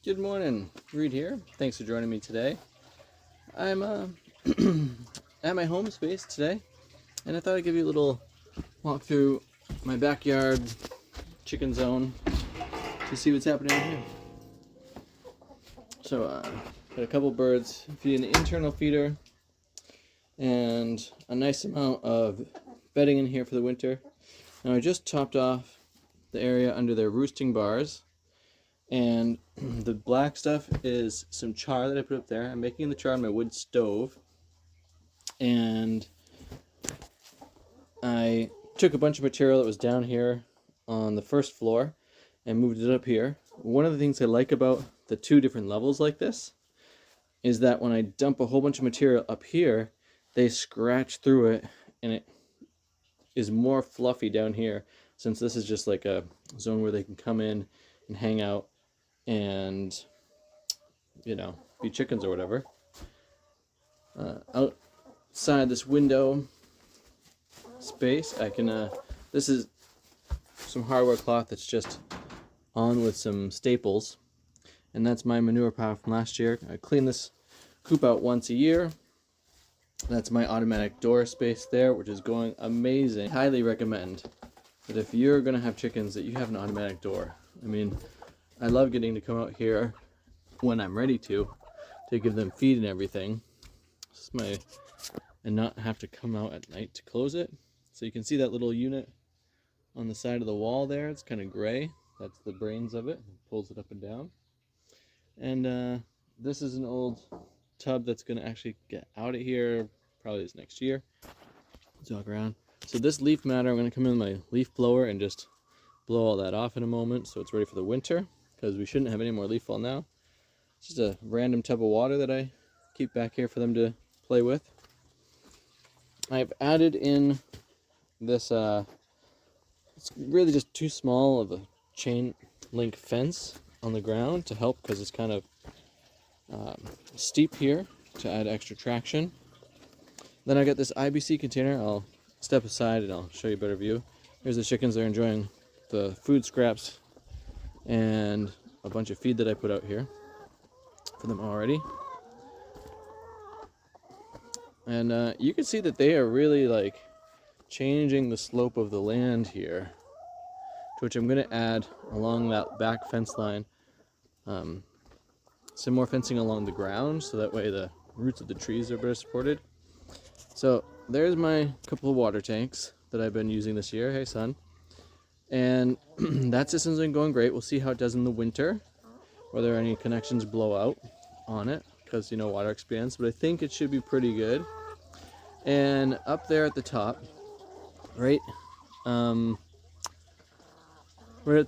Good morning, Reed here. Thanks for joining me today. I'm at my home space today, and I thought I'd give you a little walk through my backyard chicken zone to see what's happening here. So, got a couple birds feeding the internal feeder, and a nice amount of bedding in here for the winter. Now I just topped off the area under their roosting bars. And the black stuff is some char that I put up there. I'm making the char on my wood stove. And I took a bunch of material that was down here on the first floor and moved it up here. One of the things I like about the two different levels like this is that when I dump a whole bunch of material up here, they scratch through it and it is more fluffy down here, since this is just like a zone where they can come in and hang out and, you know, be chickens or whatever. Outside this window space, I can, this is some hardware cloth that's just on with some staples, and that's my manure pile from last year. I clean this coop out once a year. That's my automatic door space there, which is going amazing. I highly recommend that if you're going to have chickens, that you have an automatic door. I mean, I love getting to come out here when I'm ready to give them feed and everything. And not have to come out at night to close it. So you can see that little unit on the side of the wall there. It's kind of gray. That's the brains of it. It pulls it up and down. And this is an old tub that's going to actually get out of here probably this next year. Let's walk around. So this leaf matter, I'm going to come in with my leaf blower and just blow all that off in a moment so it's ready for the winter, because we shouldn't have any more leaf fall now. It's just a random tub of water that I keep back here for them to play with. I've added in this, it's really just too small of a chain link fence on the ground to help, because it's kind of steep here, to add extra traction. Then I got this IBC container. I'll step aside and I'll show you a better view. Here's the chickens. They're enjoying the food scraps and a bunch of feed that I put out here for them already. And you can see that they are really like changing the slope of the land here, to which I'm going to add along that back fence line some more fencing along the ground, so that way the roots of the trees are better supported. So there's my couple of water tanks that I've been using this year. Hey, son. And that system's been going great. We'll see how it does in the winter, whether any connections blow out on it, because, you know, water expands, but I think it should be pretty good. And up there at the top, right at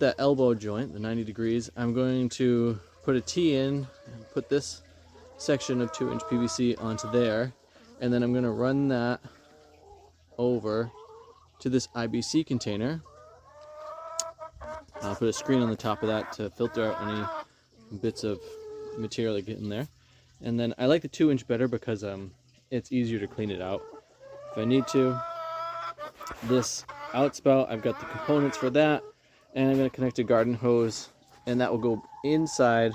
that elbow joint, the 90 degrees, I'm going to put a T in and put this section of 2-inch PVC onto there, and then I'm going to run that over to this IBC container. I'll put a screen on the top of that to filter out any bits of material that get in there. And then I like the 2-inch better because it's easier to clean it out if I need to. This outspout, I've got the components for that, and I'm going to connect a garden hose, and that will go inside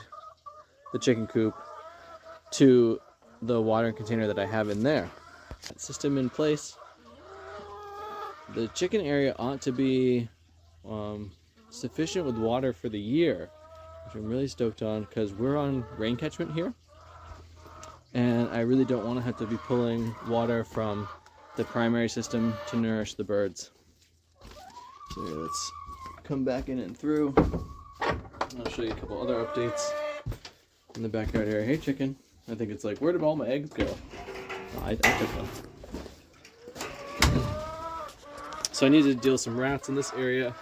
the chicken coop to the water container that I have in there. That system in place. The chicken area ought to be sufficient with water for the year, which I'm really stoked on, because we're on rain catchment here, and I really don't want to have to be pulling water from the primary system to nourish the birds. So let's come back in and through. I'll show you a couple other updates in the backyard area. Hey, chicken. I think it's like, where did all my eggs go? Oh, I took them. So I need to deal with some rats in this area.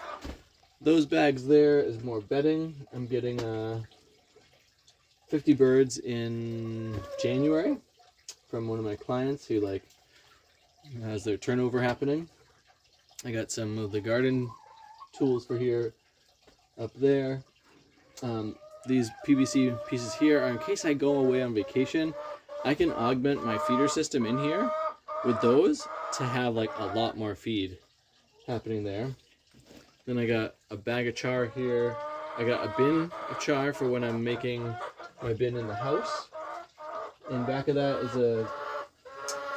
Those bags there is more bedding. I'm getting 50 birds in January from one of my clients who like has their turnover happening. I got some of the garden tools for here up there. These PVC pieces here are in case I go away on vacation. I can augment my feeder system in here with those to have like a lot more feed happening there. Then I got a bag of char here I got a bin of char for when I'm making my bin in the house. In back of that is a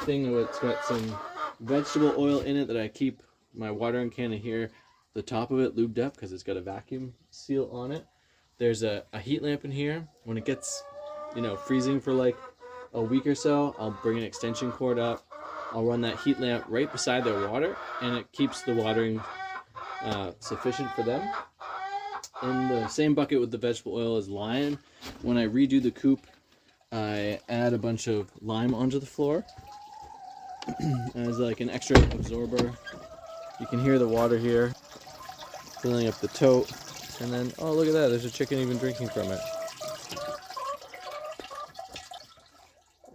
thing that's got some vegetable oil in it that I keep my watering can in here, the top of it lubed up because it's got a vacuum seal on it. There's a heat lamp in here. When it gets, freezing for like a week or so, I'll bring an extension cord up. I'll run that heat lamp right beside their water, and it keeps the watering sufficient for them. In the same bucket with the vegetable oil is lime. When I redo the coop, I add a bunch of lime onto the floor as like an extra absorber. You can hear the water here filling up the tote. And then, oh, look at that, there's a chicken even drinking from it.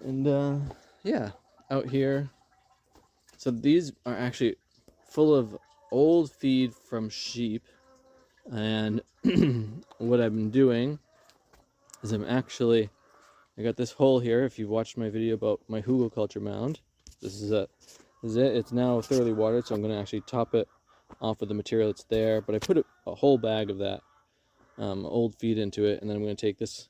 And yeah, out here. So these are actually full of old feed from sheep. And what I've been doing is I got this hole here. If you've watched my video about my hugelkultur mound, this is it. It's now thoroughly watered, so I'm going to actually top it off with the material that's there. But I put a whole bag of that old feed into it, and then I'm going to take this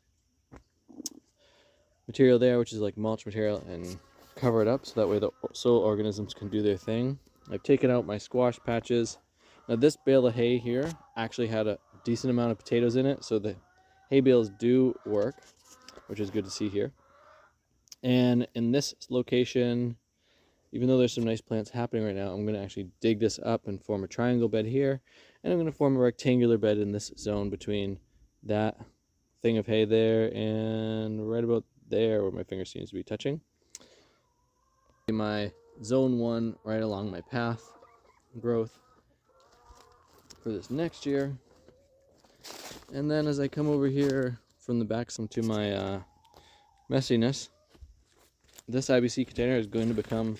material there, which is like mulch material, and cover it up so that way the soil organisms can do their thing. I've taken out my squash patches. Now this bale of hay here actually had a decent amount of potatoes in it, so the hay bales do work, which is good to see here. And in this location, even though there's some nice plants happening right now, I'm going to actually dig this up and form a triangle bed here, and I'm going to form a rectangular bed in this zone between that thing of hay there and right about there where my finger seems to be touching. My zone 1 right along my path growth for this next year. And then as I come over here from the back some to my messiness, this IBC container is going to become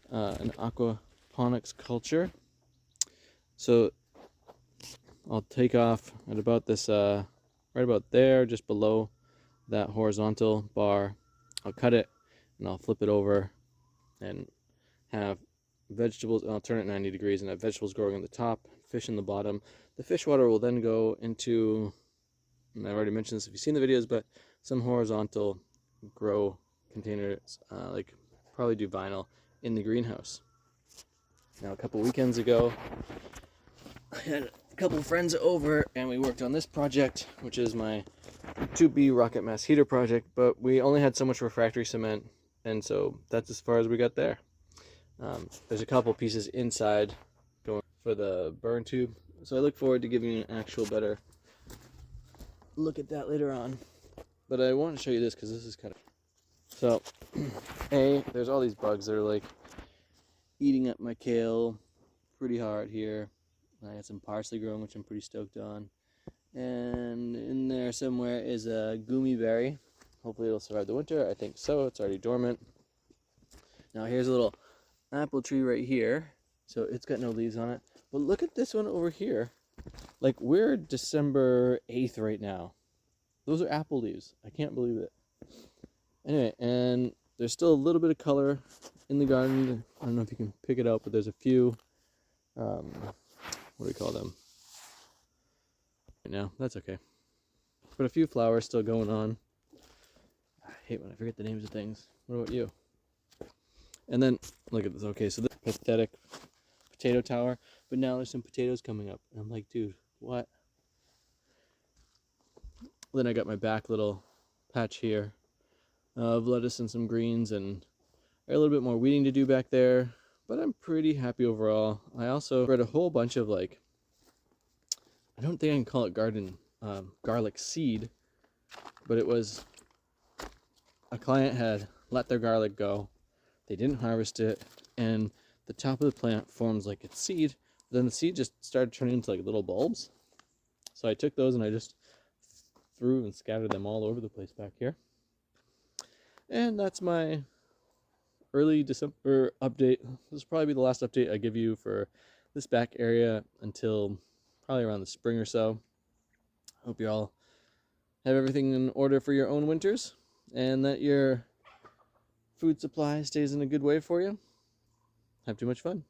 an aquaponics culture. So I'll take off at about this, right about there, just below that horizontal bar. I'll cut it and I'll flip it over and have vegetables, and I'll turn it 90 degrees and have vegetables growing on the top, fish in the bottom. The fish water will then go into, and I've already mentioned this if you've seen the videos, but some horizontal grow containers, like probably do vinyl in the greenhouse. Now a couple weekends ago, I had a couple of friends over and we worked on this project, which is my 2B rocket mass heater project, but we only had so much refractory cement, and so that's as far as we got there. There's a couple pieces inside going for the burn tube, so I look forward to giving you an actual better look at that later on. But I want to show you this because this is kind of... So, there's all these bugs that are like eating up my kale pretty hard here. I got some parsley growing, which I'm pretty stoked on. And in there somewhere is a gummy berry. Hopefully it'll survive the winter. I think so. It's already dormant. Now here's a little apple tree right here. So it's got no leaves on it. But look at this one over here. Like, we're December 8th right now. Those are apple leaves. I can't believe it. Anyway, and there's still a little bit of color in the garden. I don't know if you can pick it out, but there's a few, what do we call them? Right now, that's okay. But a few flowers still going on. I hate when I forget the names of things. What about you? And then, look at this. Okay, so this pathetic potato tower, but now there's some potatoes coming up. And I'm like, dude, what? Then I got my back little patch here of lettuce and some greens, and a little bit more weeding to do back there, but I'm pretty happy overall. I also read a whole bunch of, like, I don't think I can call it garlic seed, but it was a client had let their garlic go. They didn't harvest it, and the top of the plant forms like its seed. Then the seed just started turning into like little bulbs. So I took those and I just threw and scattered them all over the place back here. And that's my early December update. This will probably be the last update I give you for this back area until probably around the spring or so. Hope you all have everything in order for your own winters, and that your food supply stays in a good way for you. Have too much fun.